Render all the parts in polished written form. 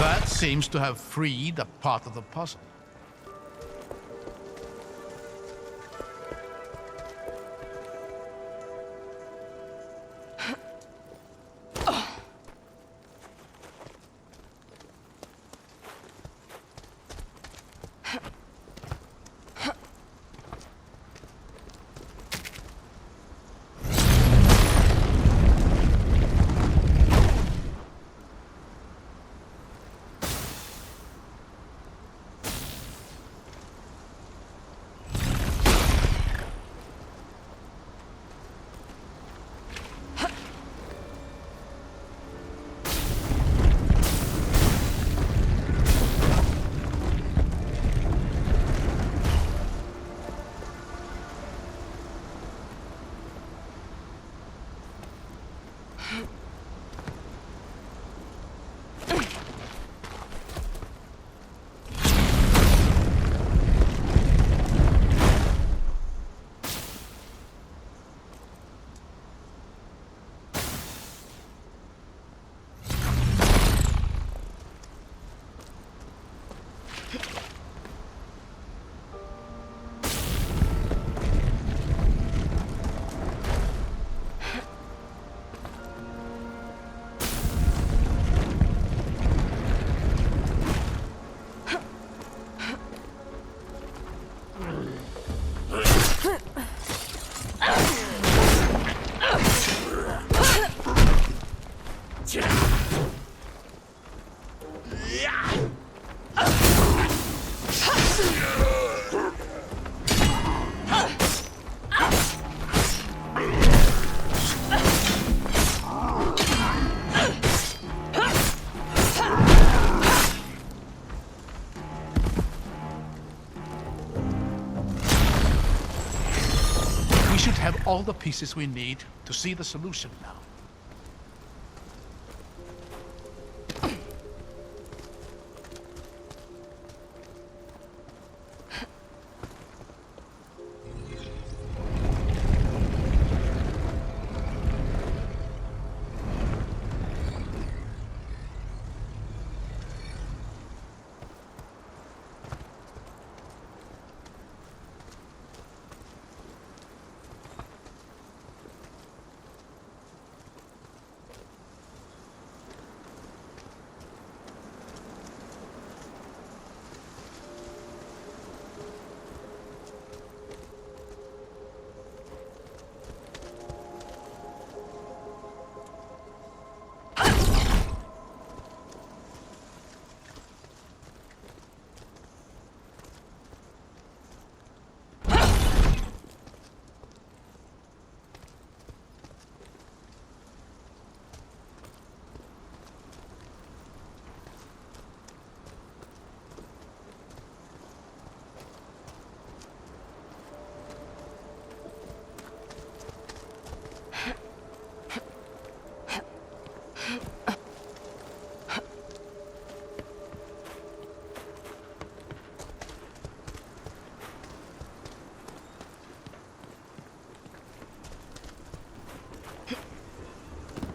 That seems to have freed a part of the puzzle. Have all the pieces we need to see the solution now.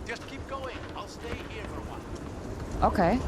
Just keep going. I'll stay here for a while. Okay.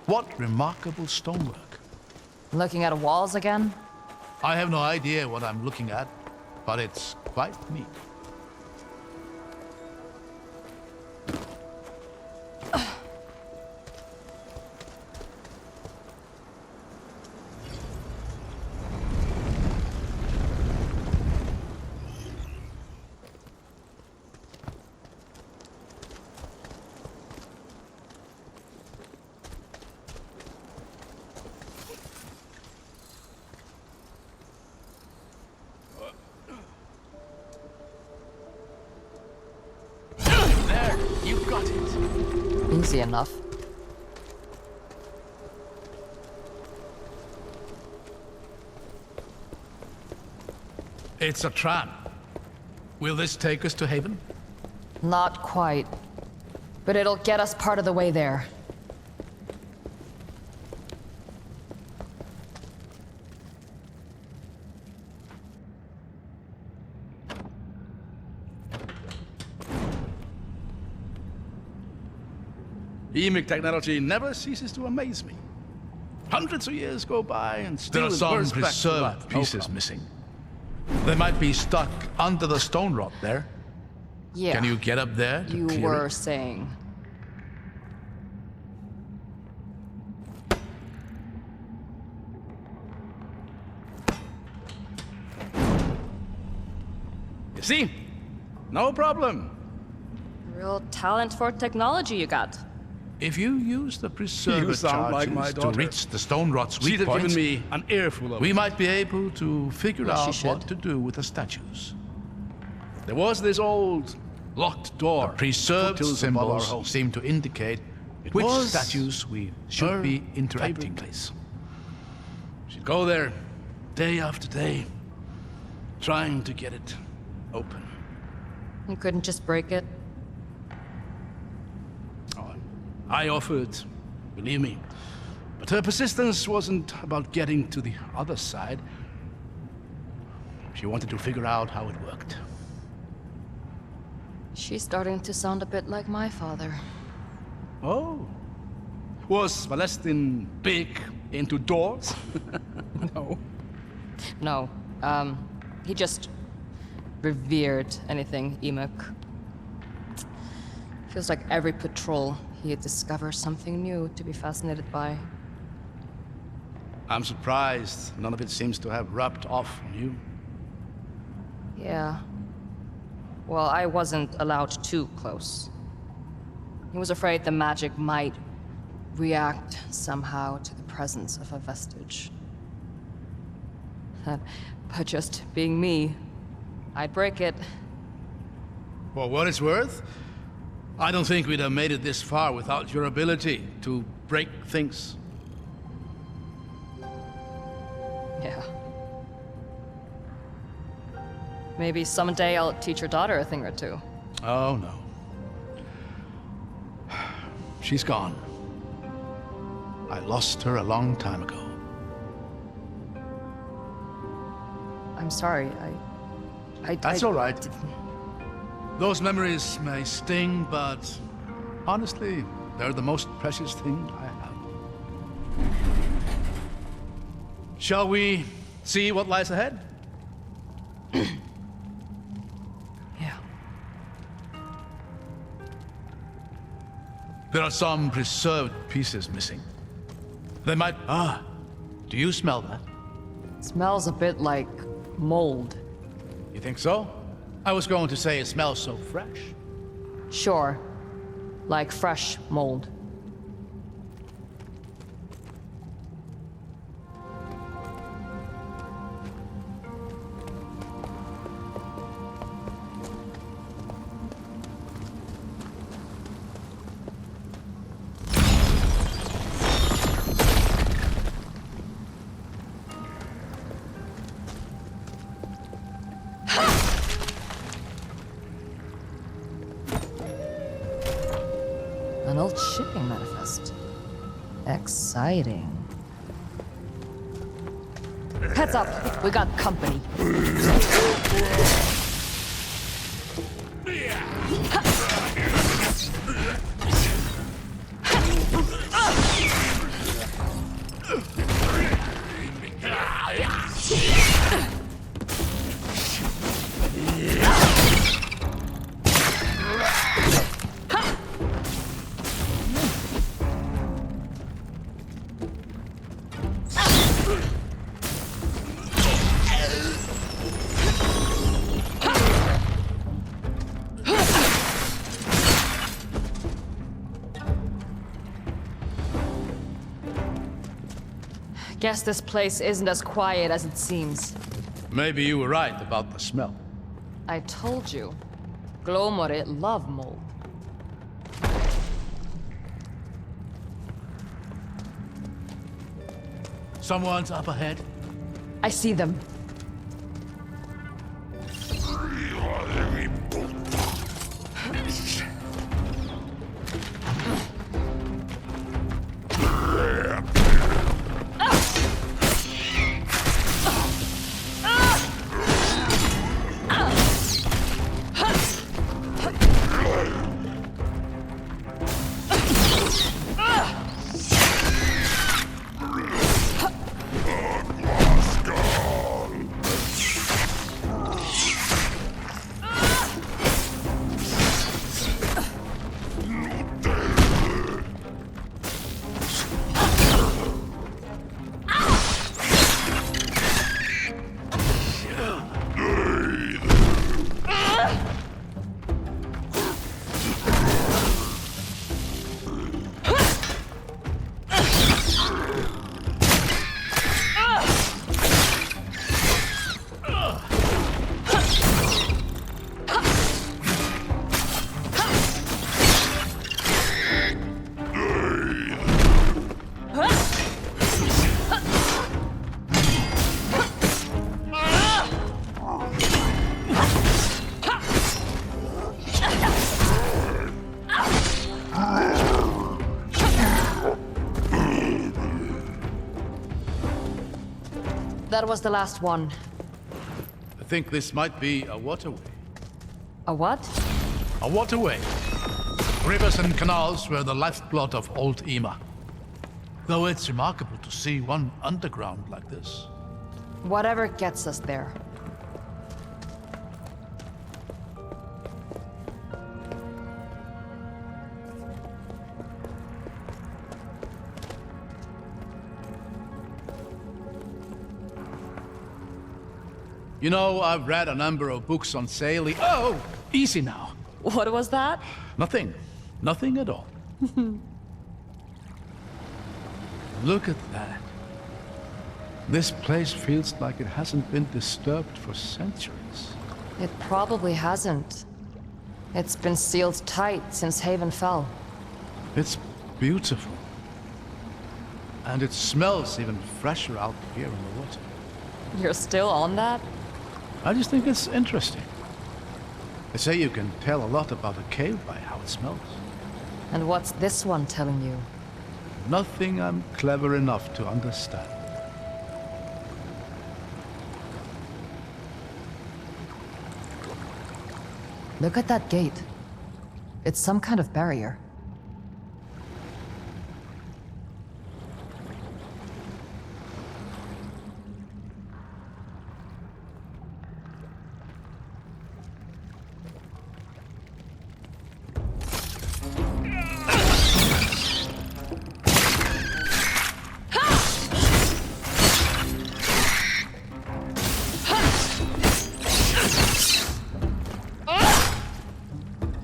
What remarkable stonework. Looking at walls again? I have no idea what I'm looking at, but it's quite neat. You got it. Easy enough. It's a tram. Will this take us to Haven? Not quite. But it'll get us part of the way there. Emic technology never ceases to amaze me. Hundreds of years go by and There still are it some bursts back to preserved life. pieces come. missing. They might be stuck under the stone rot there. Yeah. Can you get up there to You clear were it? saying. You see? No problem. Real talent for technology you got. If you use the preserver You sound like charges my to daughter. reach the stone rot's She'd weak have points, given me an earful of we it. might be able to figure Well, she out what should. to do with the statues. There was this old locked door. Preserved foothills above our symbols home. seem to indicate It which was statues we should her be interacting favorite with. place. She'd go there day after day, trying to get it open. You couldn't just break it. Oh, I offered, believe me. But her persistence wasn't about getting to the other side. She wanted to figure out how it worked. She's starting to sound a bit like my father. Oh. Was Valestin big into doors? No. No, he just revered anything Emic. Feels like every patrol he'd discover something new to be fascinated by. I'm surprised none of it seems to have rubbed off on you. Yeah. Well, I wasn't allowed too close. He was afraid the magic might react somehow to the presence of a vestige. But just being me, I'd break it. For what it's worth, I don't think we'd have made it this far without your ability to break things. Yeah. Maybe someday I'll teach your daughter a thing or two. Oh, no. She's gone. I lost her a long time ago. I'm sorry, That's all right. Those memories may sting, but honestly, they're the most precious thing I have. Shall we see what lies ahead? Yeah. There are some preserved pieces missing. They might... do you smell that? Smells a bit like mold. You think so? I was going to say it smells so fresh. Sure. Like fresh mold. An old shipping manifest. Exciting. Heads up, we got company. Guess this place isn't as quiet as it seems. Maybe you were right about the smell. I told you. Glomore love mold. Someone's up ahead. I see them. That was the last one. I think this might be a waterway. A what? A waterway. Rivers and canals were the lifeblood of old Ema. Though it's remarkable to see one underground like this. Whatever gets us there. You know, I've read a number of books on sailing. Oh, easy now. What was that? Nothing. Nothing at all. Look at that. This place feels like it hasn't been disturbed for centuries. It probably hasn't. It's been sealed tight since Haven fell. It's beautiful. And it smells even fresher out here in the water. You're still on that? I just think it's interesting. They say you can tell a lot about a cave by how it smells. And what's this one telling you? Nothing I'm clever enough to understand. Look at that gate. It's some kind of barrier.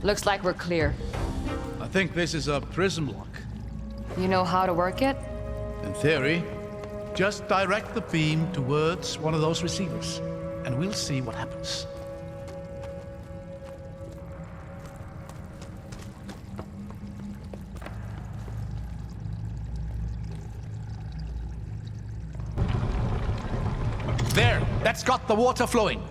Looks like we're clear. I think this is a prism lock. You know how to work it? In theory, just direct the beam towards one of those receivers, and we'll see what happens. There! That's got the water flowing!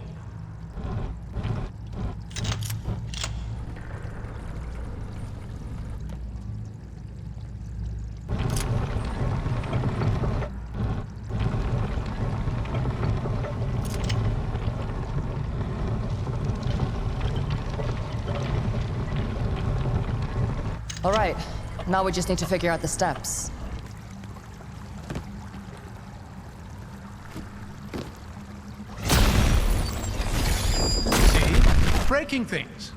All right, now we just need to figure out the steps. See? Breaking things.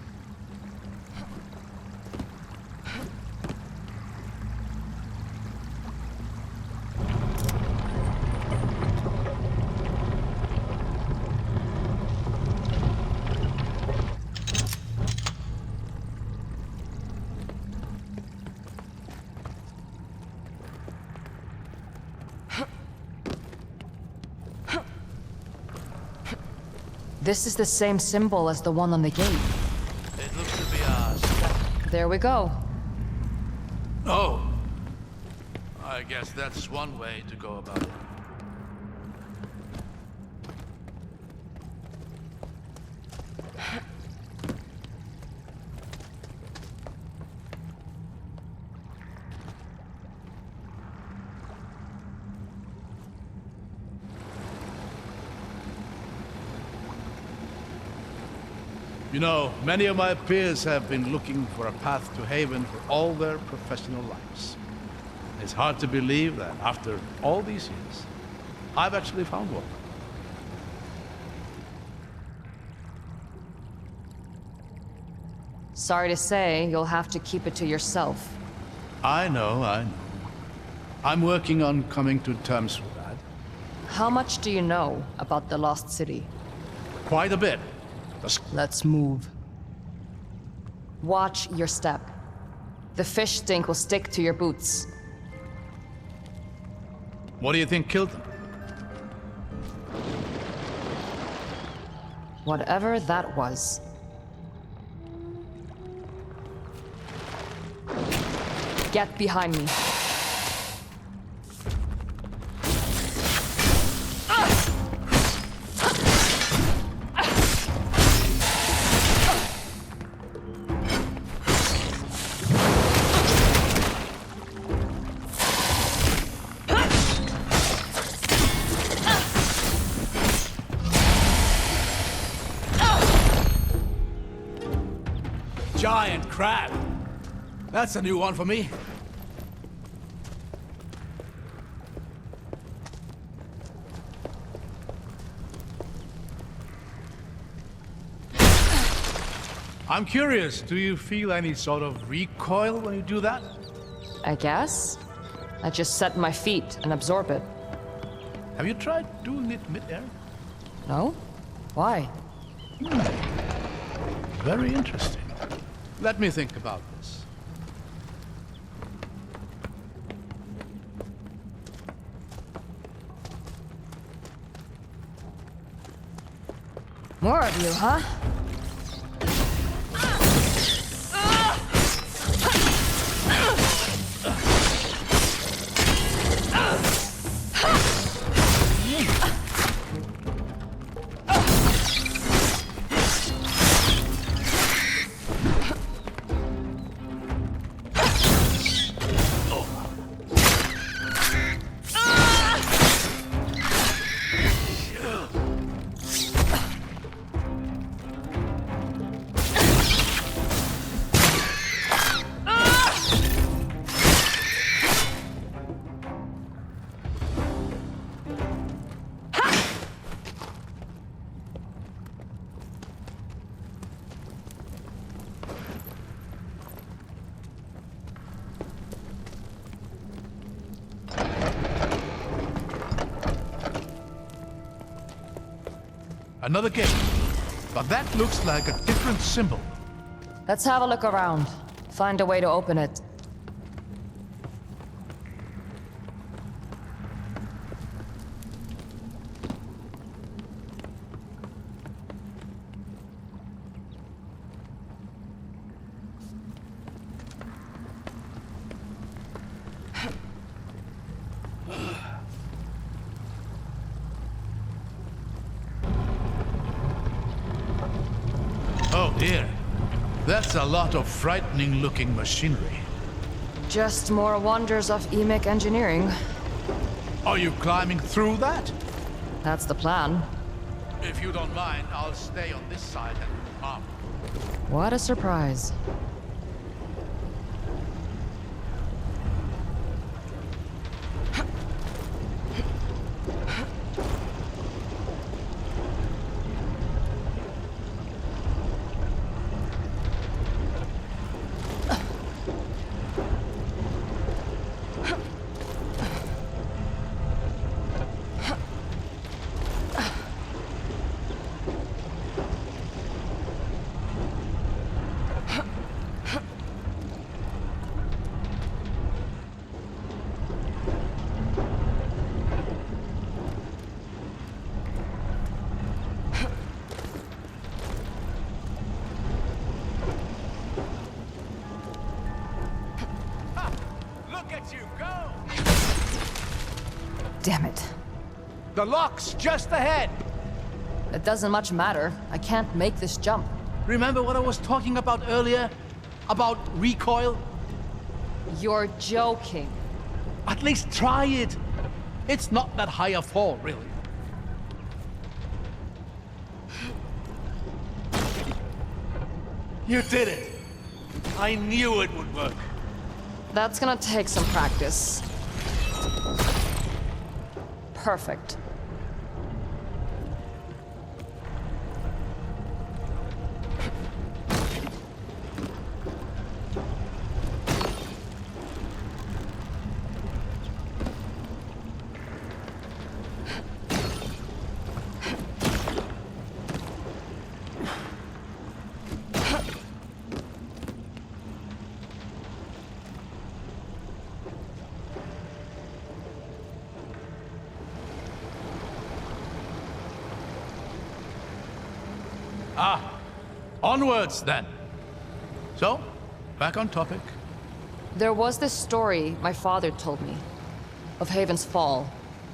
This is the same symbol as the one on the gate. It looks to be ours. There we go. Oh. I guess that's one way to go about it. You know, many of my peers have been looking for a path to Haven for all their professional lives. It's hard to believe that after all these years, I've actually found one. Sorry to say, you'll have to keep it to yourself. I know. I'm working on coming to terms with that. How much do you know about the Lost City? Quite a bit. Let's move. Watch your step. The fish stink will stick to your boots. What do you think killed them? Whatever that was. Get behind me. Giant crab. That's a new one for me. I'm curious, do you feel any sort of recoil when you do that? I guess. I just set my feet and absorb it. Have you tried doing it mid-air? No? Why? Very interesting. Let me think about this. More of you, huh? Another gate. But that looks like a different symbol. Let's have a look around. Find a way to open it. Oh dear. That's a lot of frightening looking machinery. Just more wonders of EMIC engineering. Are you climbing through that? That's the plan. If you don't mind, I'll stay on this side and arm. What a surprise. Damn it. The lock's just ahead! It doesn't much matter. I can't make this jump. Remember what I was talking about earlier? About recoil? You're joking. At least try it. It's not that high a fall, really. You did it! I knew it would work. That's gonna take some practice. Perfect. Onwards, then. So, back on topic. There was this story my father told me of Haven's fall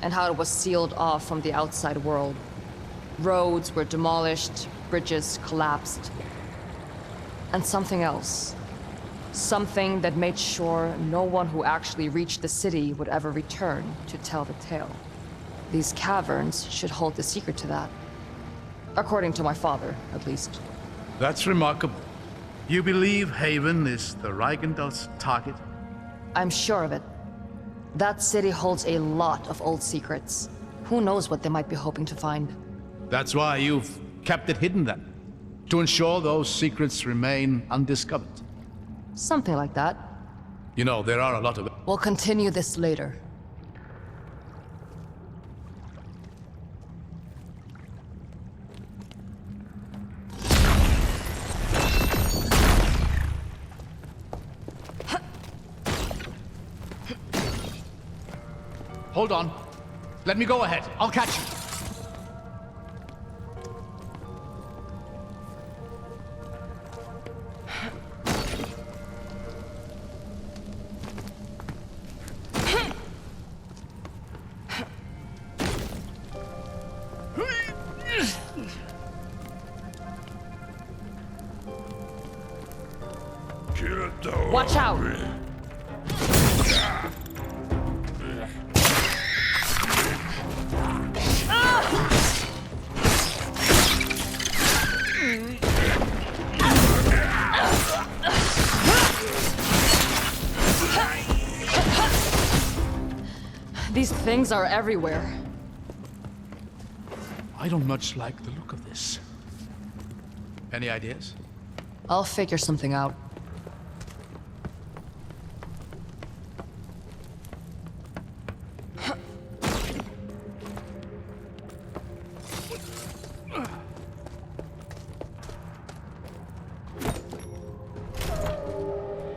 and how it was sealed off from the outside world. Roads were demolished, bridges collapsed, and something else. Something that made sure no one who actually reached the city would ever return to tell the tale. These caverns should hold the secret to that. According to my father, at least. That's remarkable. You believe Haven is the Reichendel's target? I'm sure of it. That city holds a lot of old secrets. Who knows what they might be hoping to find? That's why you've kept it hidden then? To ensure those secrets remain undiscovered? Something like that. You know, there are a lot of... We'll continue this later. Hold on. Let me go ahead. I'll catch you. Watch out! These things are everywhere. I don't much like the look of this. Any ideas? I'll figure something out.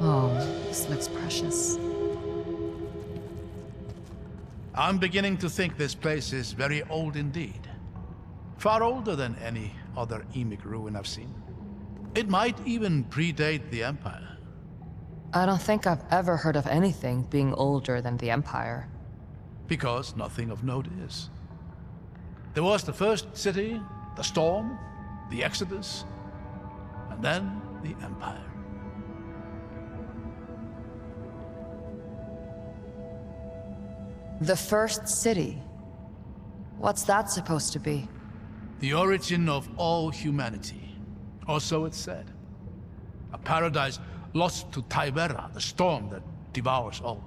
Oh, this looks precious. I'm beginning to think this place is very old indeed. Far older than any other Emic ruin I've seen. It might even predate the Empire. I don't think I've ever heard of anything being older than the Empire. Because nothing of note is. There was the first city, the storm, the Exodus, and then the Empire. The first city? What's that supposed to be? The origin of all humanity. Or so it's said. A paradise lost to Tibera, the storm that devours all.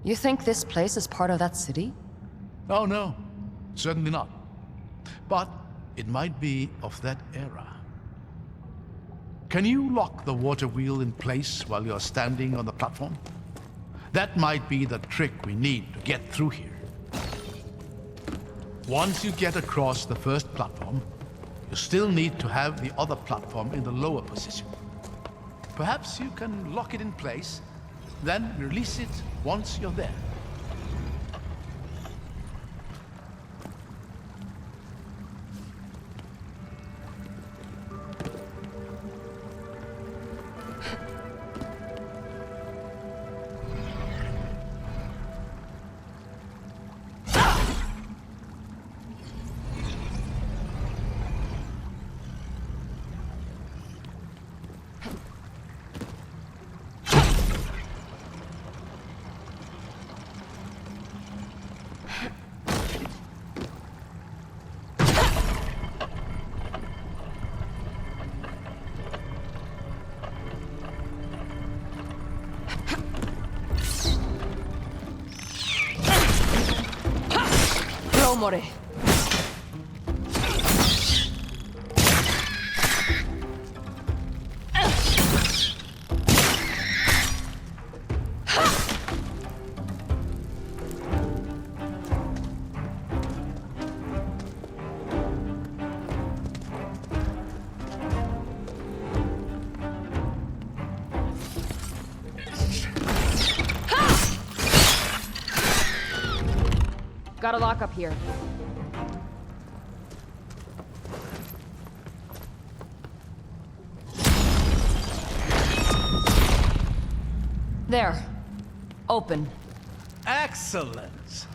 You think this place is part of that city? Oh no, certainly not. But it might be of that era. Can you lock the water wheel in place while you're standing on the platform? That might be the trick we need to get through here. Once you get across the first platform, you still need to have the other platform in the lower position. Perhaps you can lock it in place, then release it once you're there. amore. Got a lock up here. There. Open. Excellent.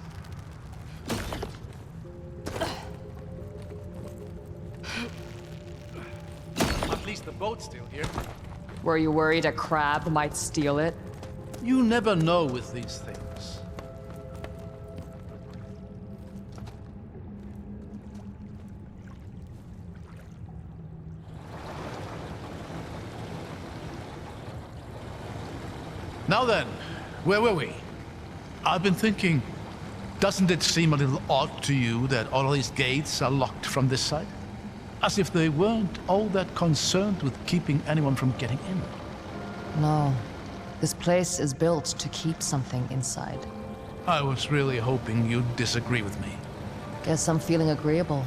At least the boat's still here. Were you worried a crab might steal it? You never know with these things. Now then, where were we? I've been thinking, doesn't it seem a little odd to you that all of these gates are locked from this side? As if they weren't all that concerned with keeping anyone from getting in. No. This place is built to keep something inside. I was really hoping you'd disagree with me. Guess I'm feeling agreeable.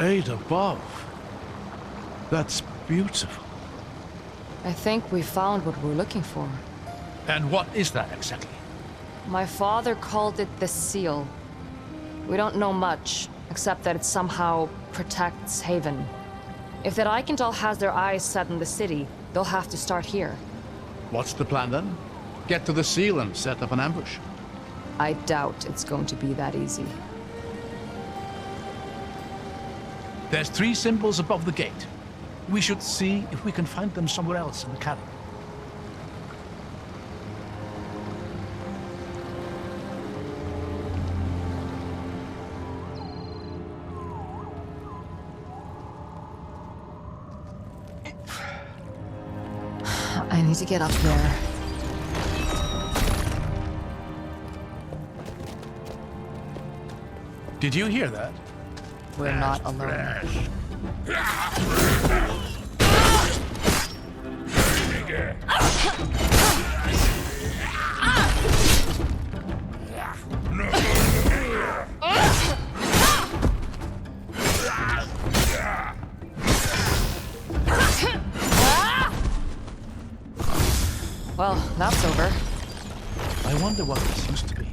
Eight above. That's beautiful. I think we found what we're looking for. And what is that exactly? My father called it the seal. We don't know much, except that it somehow protects Haven. If that Eichenthal has their eyes set on the city, they'll have to start here. What's the plan then? Get to the seal and set up an ambush. I doubt it's going to be that easy. There's 3 symbols above the gate. We should see if we can find them somewhere else in the cabin. I need to get up there. Did you hear that? We're not alone. Well, that's over. I wonder what this used to be.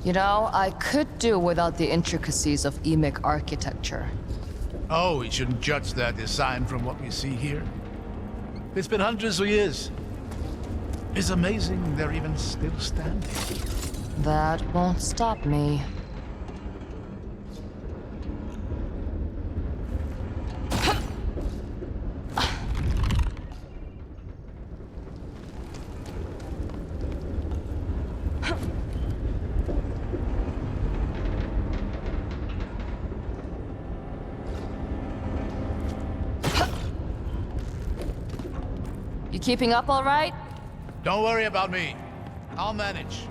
You know, I could do without the intricacies of Emic architecture. Oh, we shouldn't judge their design from what we see here. It's been hundreds of years. It's amazing they're even still standing. That won't stop me. You keeping up all right? Don't worry about me. I'll manage.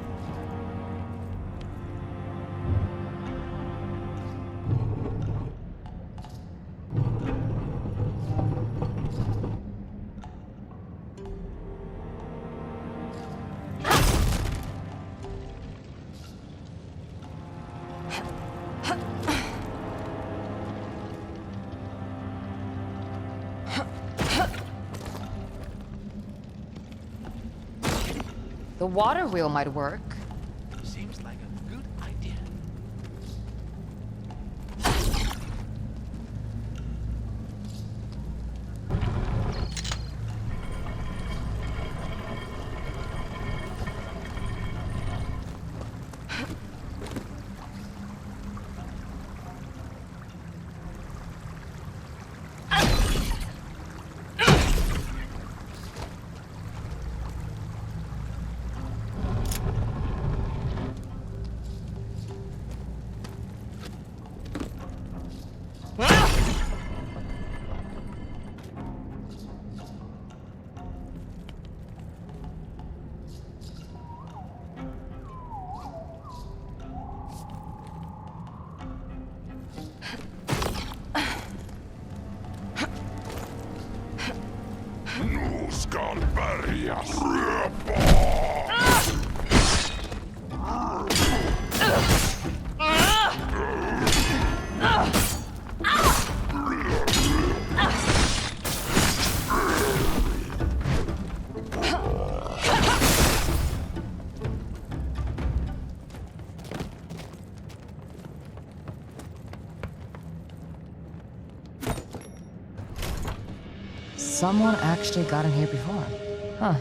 The water wheel might work. Seems like a good idea. G.skill Ripjaws Someone actually got in here before. Huh.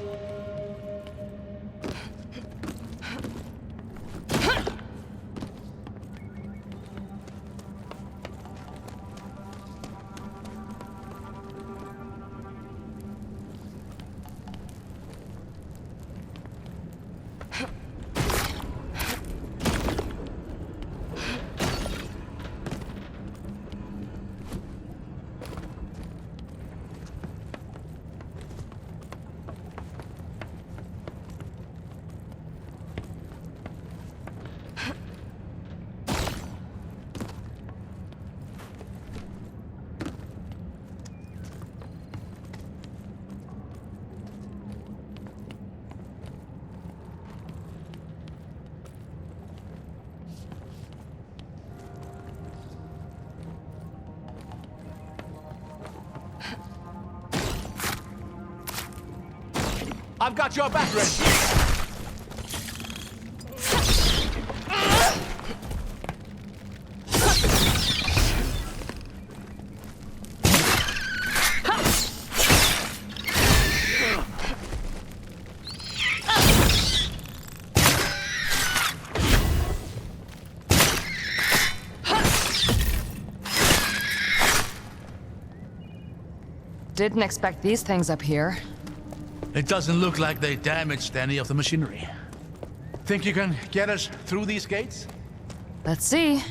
I've got your back, Red. Didn't expect these things up here. It doesn't look like they damaged any of the machinery. Think you can get us through these gates? Let's see.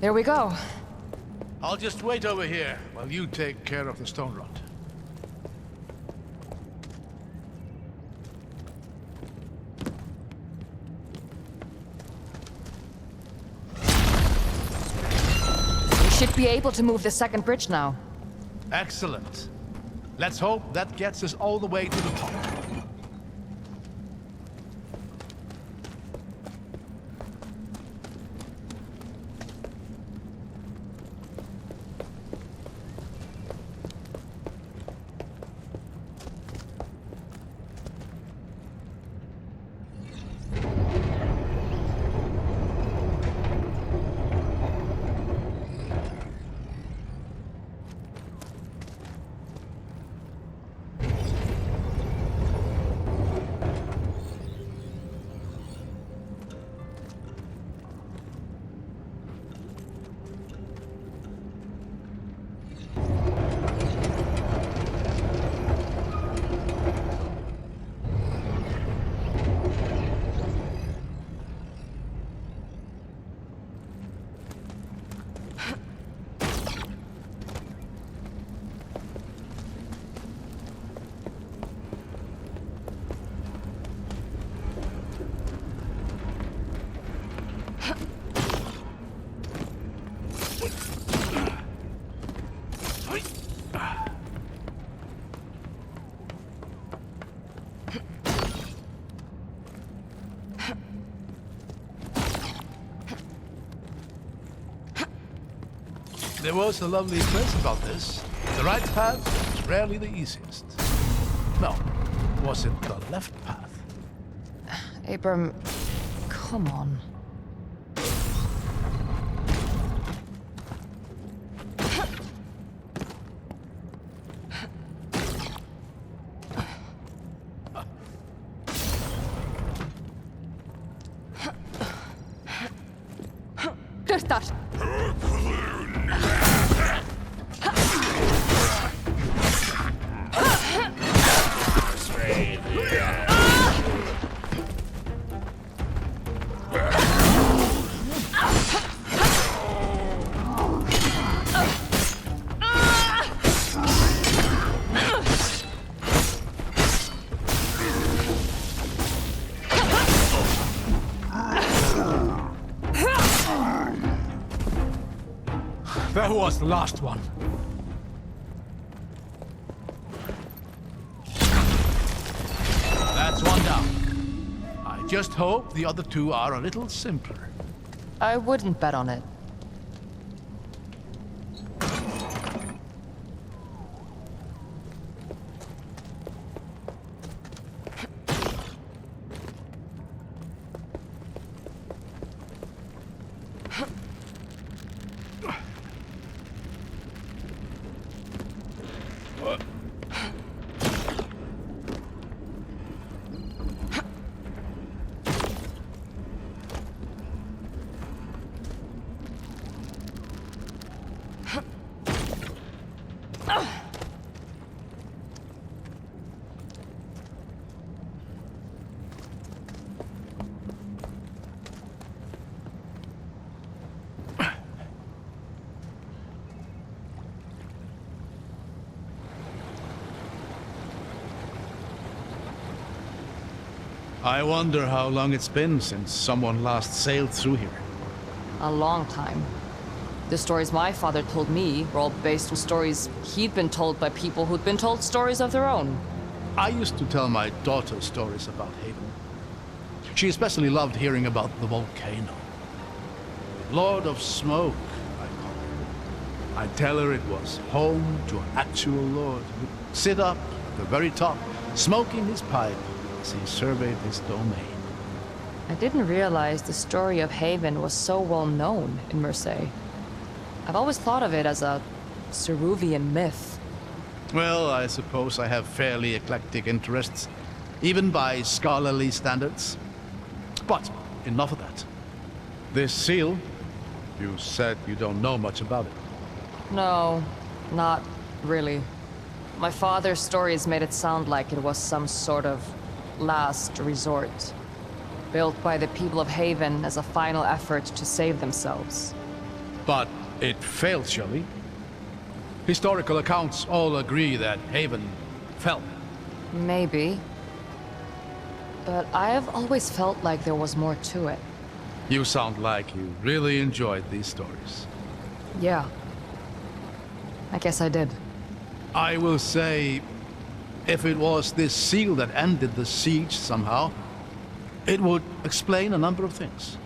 There we go. I'll just wait over here while you take care of the stone rot. We should be able to move the second bridge now. Excellent. Let's hope that gets us all the way to the top. There was a lovely phrase about this. The right path is rarely the easiest. No, was it the left path? Abram, come on. Krystar! That was the last one. That's one down. I just hope the other two are a little simpler. I wouldn't bet on it. I wonder how long it's been since someone last sailed through here. A long time. The stories my father told me were all based on stories he'd been told by people who'd been told stories of their own. I used to tell my daughter stories about Haven. She especially loved hearing about the volcano. Lord of Smoke, I call it. I'd tell her it was home to an actual lord who'd sit up at the very top, smoking his pipe as he surveyed his domain. I didn't realize the story of Haven was so well known in Mercey. I've always thought of it as a Ceruvian myth. Well, I suppose I have fairly eclectic interests, even by scholarly standards. But enough of that. This seal, you said you don't know much about it. No, not really. My father's stories made it sound like it was some sort of last resort, built by the people of Haven as a final effort to save themselves. But it failed, surely? Historical accounts all agree that Haven fell. Maybe. But I have always felt like there was more to it. You sound like you really enjoyed these stories. Yeah. I guess I did. I will say, if it was this seal that ended the siege somehow, it would explain a number of things.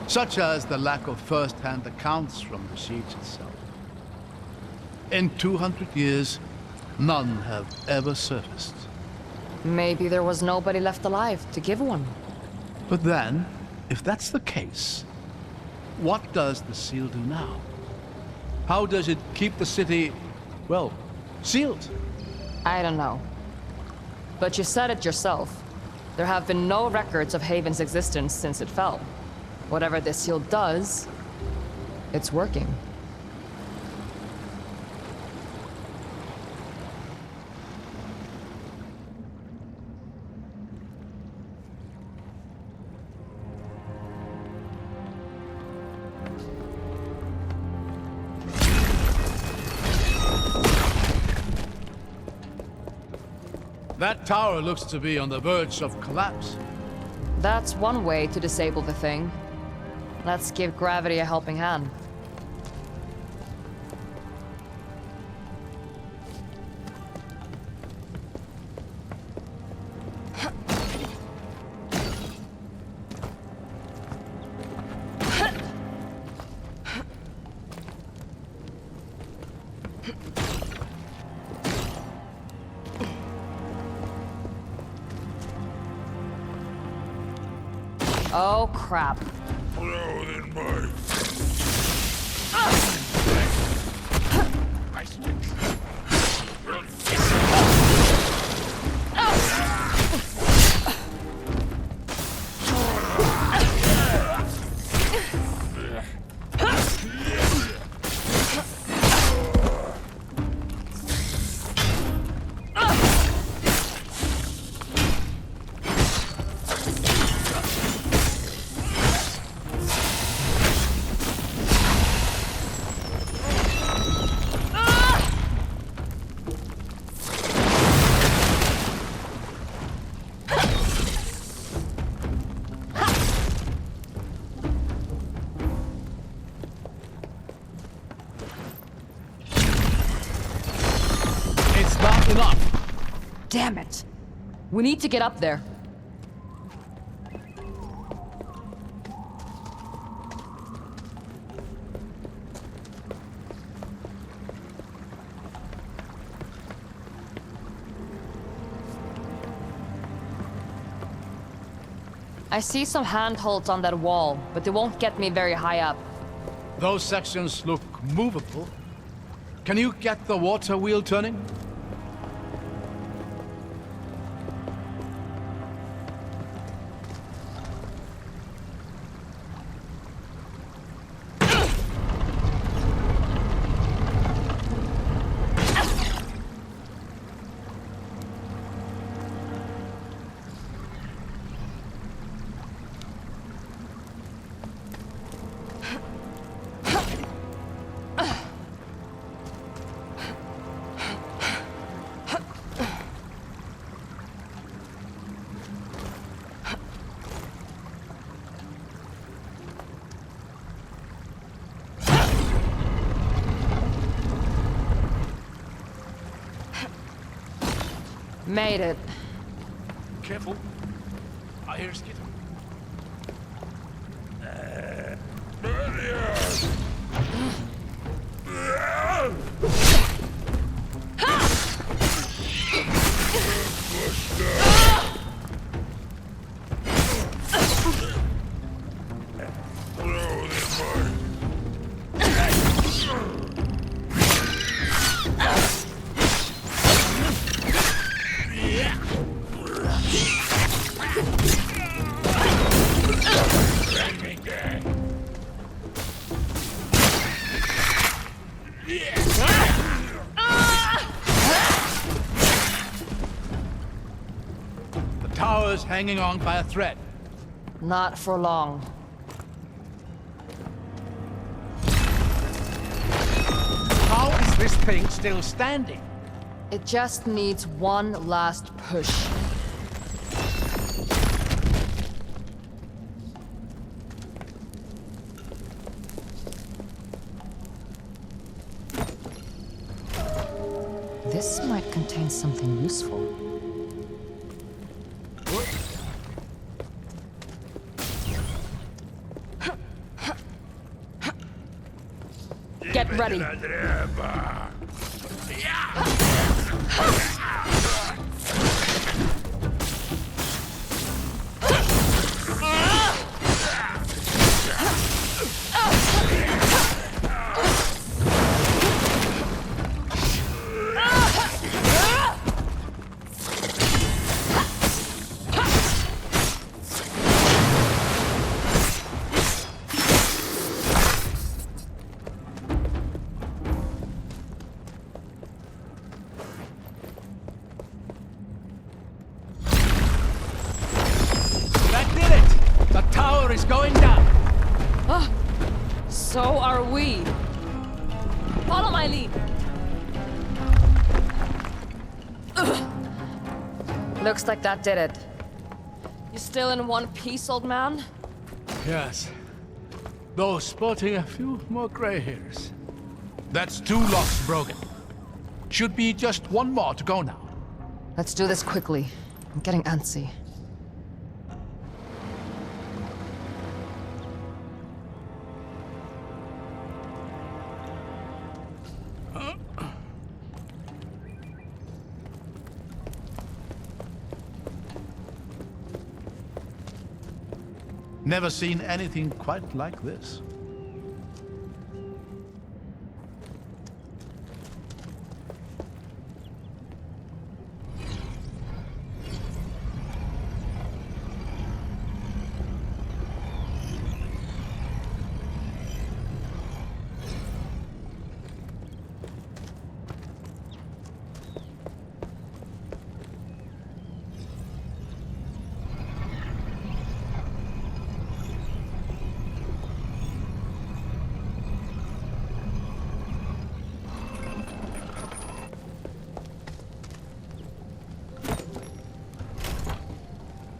Such as the lack of first-hand accounts from the siege itself. In 200 years, none have ever surfaced. Maybe there was nobody left alive to give one. But then, if that's the case, what does the seal do now? How does it keep the city, well, sealed? I don't know. But you said it yourself. There have been no records of Haven's existence since it fell. Whatever this seal does, it's working. That tower looks to be on the verge of collapse. That's one way to disable the thing. Let's give gravity a helping hand. Oh, crap. Loading my... Damn it! We need to get up there. I see some handholds on that wall, but they won't get me very high up. Those sections look movable. Can you get the water wheel turning? Made it. Careful. I hear skid. Tower's hanging on by a thread. Not for long. this thing still standing? It just needs one last push. This might contain something useful. Get ready. Is going down. So are we. Follow my lead. Looks like that did it. You still in one piece, old man? Yes. Though sporting a few more gray hairs. That's 2 locks broken. Should be just one more to go now. Let's do this quickly. I'm getting antsy. Never seen anything quite like this.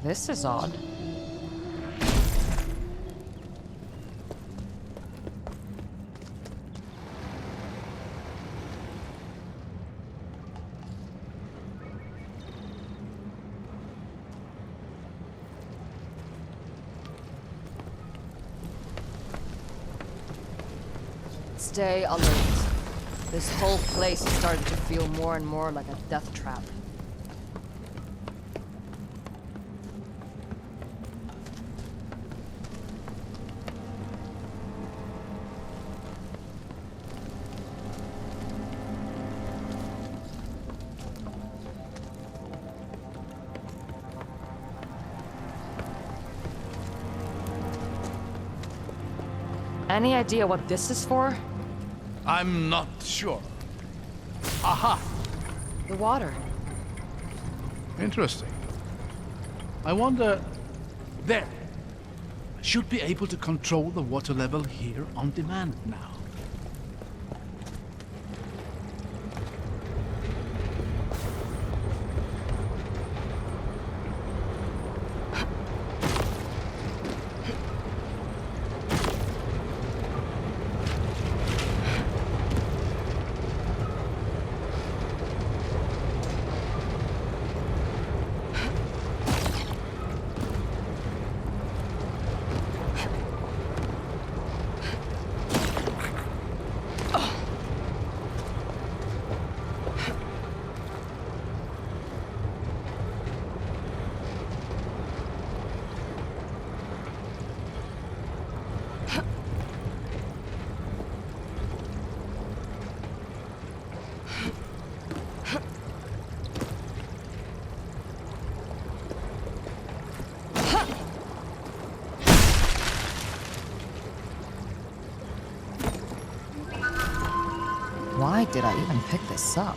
This is odd. Stay alert. This whole place is starting to feel more and more like a death trap. Any idea what this is for? I'm not sure. Aha! The water. Interesting. I wonder... There. I should be able to control the water level here on demand now. Why did I even pick this up?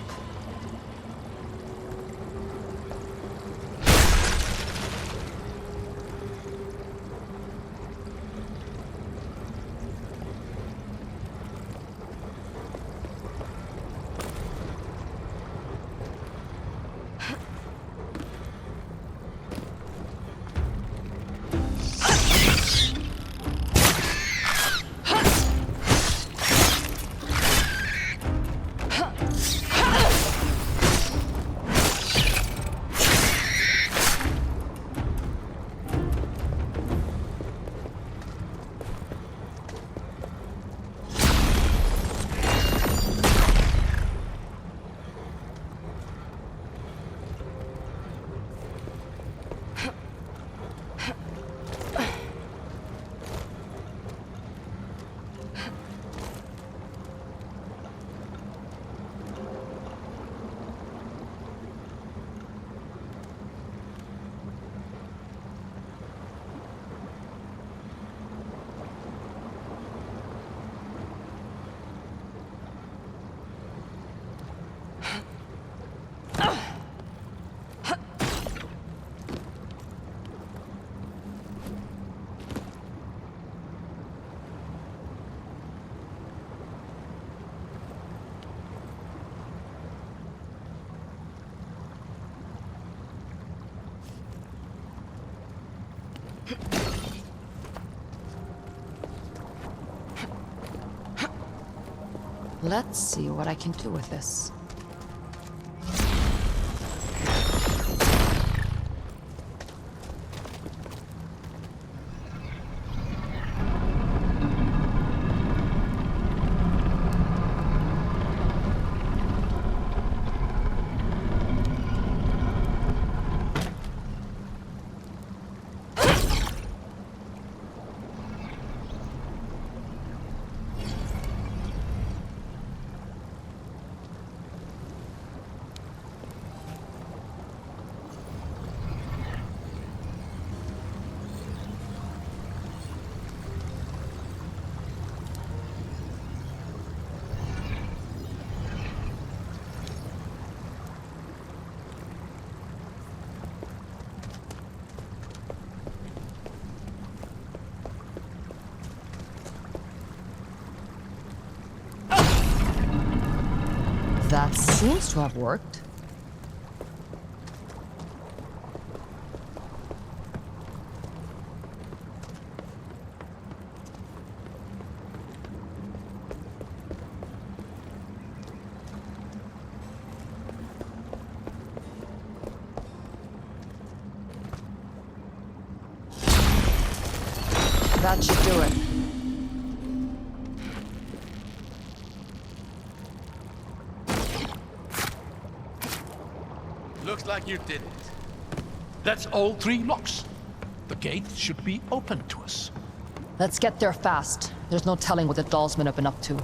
Let's see what I can do with this. That seems to have worked. That should do it. Looks like you did it. That's all 3 locks. The gate should be open to us. Let's get there fast. There's no telling what the Dollsmen have been up to.